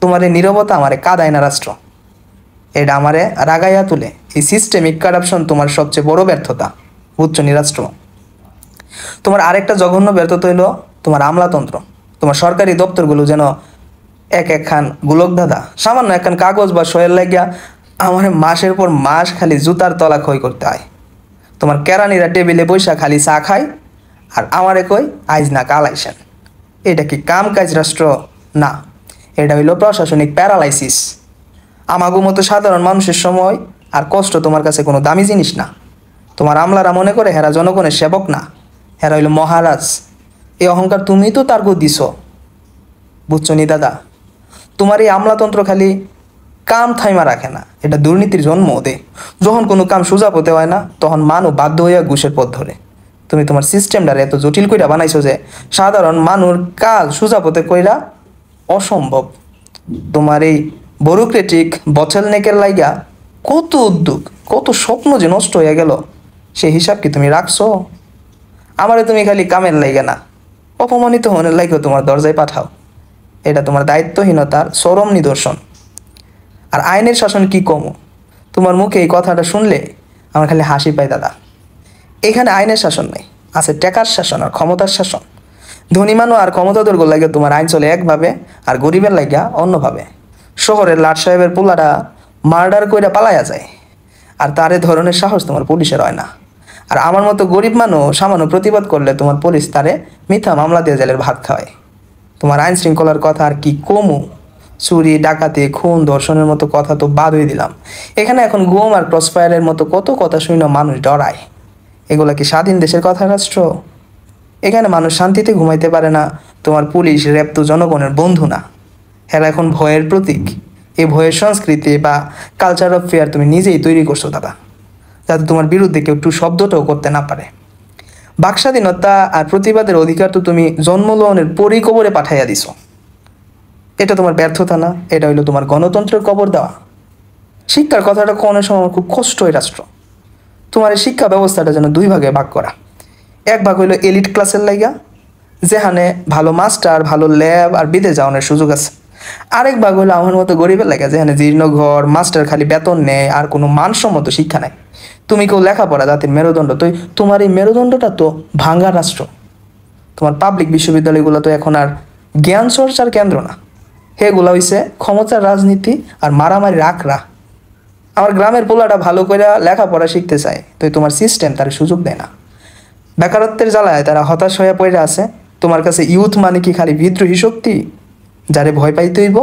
তোমার এই নীরবতা আমারে কাঁদায় না রাষ্ট্র, এটা আমারে রাগাইয়া তুলে। এই সিস্টেমিক কারাপশন তোমার সবচেয়ে বড় ব্যর্থতা, বুঝছো নি রাষ্ট্র? তোমার আরেকটা জঘন্য ব্যর্থতা হইল তোমার আমলাতন্ত্র। তোমার সরকারি দপ্তরগুলো যেন এক একখান গোলক দাদা, সামান্য একখান কাগজ বা সয়ের লাগিয়া আমার মাসের পর মাস খালি জুতার তলা ক্ষয় করতে হয়। তোমার কেরানিরা টেবিলে বৈশা খালি চা খায়, আর আমারে কই আইজ না কাল আইসেন। এটা কি কাম কাজ রাষ্ট্র? না, এটা হইল প্রশাসনিক প্যারালাইসিস। আমাগো মতো সাধারণ মানুষের সময় আর কষ্ট তোমার কাছে কোনো দামি জিনিস না। তোমার আমলারা মনে করে হেরা জনগণের সেবক না, হেরা হইল মহারাজ। এই অহংকার তুমি তো তার গো দিছ, বুঝছো নি দাদা? তোমার এই আমলাতন্ত্র খালি কাম থাইমা রাখে না, এটা দুর্নীতির জন্ম দে। যখন কোনো কাম সোজা পথে হয় না, তখন মানুষ বাধ্য হইয়া ঘুষের পথ ধরে। তুমি তোমার সিস্টেমটারে এত জটিল কইরা বানাইছো যে সাধারণ মানুষ কাজ সোজা পথে কইরা অসম্ভব। তোমার এই ব্যুরোক্রেটিক বটলনেকের লাইগা কত উদ্যোগ, কত স্বপ্ন যে নষ্ট হয়ে গেল, সেই হিসাব কি তুমি রাখছো? আমারে তুমি খালি কামের লাইগা না, অপমানিত হনের লাইগা তোমার দরজায় পাঠাও। এটা তোমার দায়িত্বহীনতার চরম নিদর্শন। আর আইনের শাসন কি কমো? তোমার মুখে এই কথাটা শুনলে আমার খালি হাসি পায় দাদা। এখানে আইনের শাসন নেই, আছে টাকার শাসন আর ক্ষমতার শাসন। ধনী মানুষ আর ক্ষমতাধর লাগে তোমার আইন চলে একভাবে, আর গরিবের লাগিয়া অন্যভাবে। শহরের লাট সাহেবের পোলারা মার্ডার কইরা পালাইয়া যায়, আর তার এ ধরনের সাহস তোমার পুলিশের হয় না। আর আমার মতো গরিব মানুষ সামান্য প্রতিবাদ করলে তোমার পুলিশ তারে মিথ্যা মামলা দিয়ে জেলের ভাত খাওয়ায়। তোমার আইন শৃঙ্খলার কথা আর কি কমু? চুরি, ডাকাতি, খুন, ধর্ষণের মতো কথা তো বাদ হয়ে দিলাম, এখানে এখন গুম আর ক্রসফায়ারের মতো কত কথা শুনে মানুষ ডরায়। এগুলা কি স্বাধীন দেশের কথা রাষ্ট্র? এখানে মানুষ শান্তিতে ঘুমাইতে পারে না। তোমার পুলিশ র্যাব তো জনগণের বন্ধু না, এরা এখন ভয়ের প্রতীক। এই ভয়ের সংস্কৃতি বা কালচার অফ ফেয়ার তুমি নিজেই তৈরি করছো দাদা, যাতে তোমার বিরুদ্ধে কেউ একটু শব্দটাও করতে না পারে। বাকস্বাধীনতা আর প্রতিবাদের অধিকার তো তুমি জন্মগ্রহণের পরিকবরে পাঠাইয়া দিছো। এটা তোমার ব্যর্থতা না, এটা হইলো তোমার গণতন্ত্রের কবর দেওয়া। শিক্ষার কথাটা কোনো সময় আমার খুব কষ্ট হয় রাষ্ট্র। তোমার এই শিক্ষা ব্যবস্থাটা যেন দুই ভাগে ভাগ করা। এক ভাগ হইলো এলিট ক্লাসের লাইগা, যেখানে ভালো মাস্টার, ভালো ল্যাব আর বিদেশ যাওয়ানোর সুযোগ আছে। আরেক ভাগ হইলো আমার মতো গরিবের লাইগা, যেখানে জীর্ণ ঘর, মাস্টার খালি বেতন নেয় আর কোনো মানসম্মত শিক্ষা নেই। তুমি কেউ লেখাপড়া জাতির মেরুদণ্ড, তো তোমার এই মেরুদণ্ডটা তো ভাঙ্গা রাষ্ট্র। তোমার পাবলিক বিশ্ববিদ্যালয়গুলো তো এখন আর জ্ঞান চর্চার কেন্দ্র না, হেগুলা হইছে ক্ষমতার রাজনীতি আর মারামারির আখড়া। আমার গ্রামের পোলাটা ভালো করে লেখাপড়া শিখতে চায়, তো তোমার সিস্টেম তার সুযোগ দেয় না। বেকারত্বের জ্বালায় তারা হতাশ হয়ে পড়ে আছে। তোমার কাছে ইউথ মানে কি খালি বিদ্রোহী শক্তি, যারে ভয় পাইতে হইব?